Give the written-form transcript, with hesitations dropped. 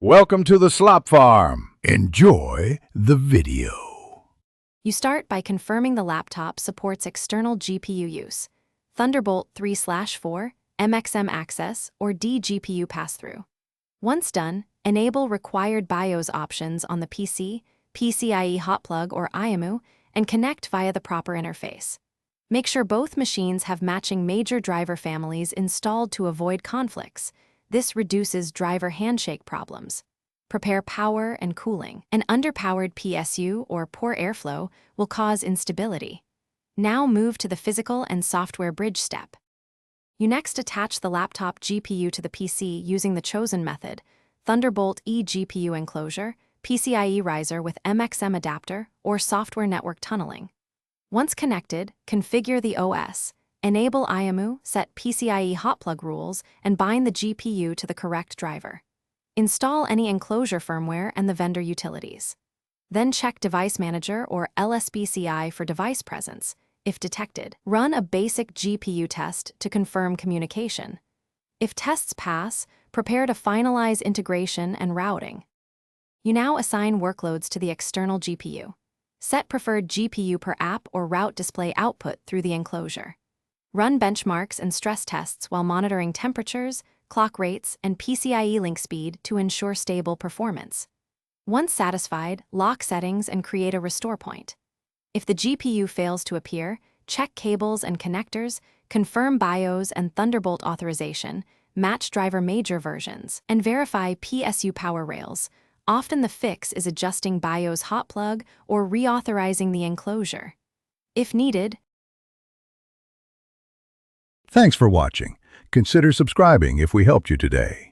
Welcome to the Slop Farm. Enjoy the video. You start by confirming the laptop supports external GPU use, Thunderbolt 3/4, MXM access, or DGPU pass-through. Once done, enable required BIOS options on the PC, PCIe hot plug or IMU, and connect via the proper interface. Make sure both machines have matching major driver families installed to avoid conflicts. This reduces driver handshake problems. Prepare power and cooling. An underpowered PSU or poor airflow will cause instability. Now move to the physical and software bridge step. You next attach the laptop GPU to the PC using the chosen method, Thunderbolt eGPU enclosure, PCIe riser with MXM adapter, or software network tunneling. Once connected, configure the OS, enable IMU, set PCIe hot plug rules, and bind the GPU to the correct driver. Install any enclosure firmware and the vendor utilities. Then check Device Manager or LSBCI for device presence. If detected, run a basic GPU test to confirm communication. If tests pass, prepare to finalize integration and routing. You now assign workloads to the external GPU. Set preferred GPU per app or route display output through the enclosure. Run benchmarks and stress tests while monitoring temperatures, clock rates, and PCIe link speed to ensure stable performance. Once satisfied, lock settings and create a restore point. If the GPU fails to appear, check cables and connectors, confirm BIOS and Thunderbolt authorization, match driver major versions, and verify PSU power rails. Often the fix is adjusting BIOS hot plug or reauthorizing the enclosure. If needed. Thanks for watching. Consider subscribing if we helped you today.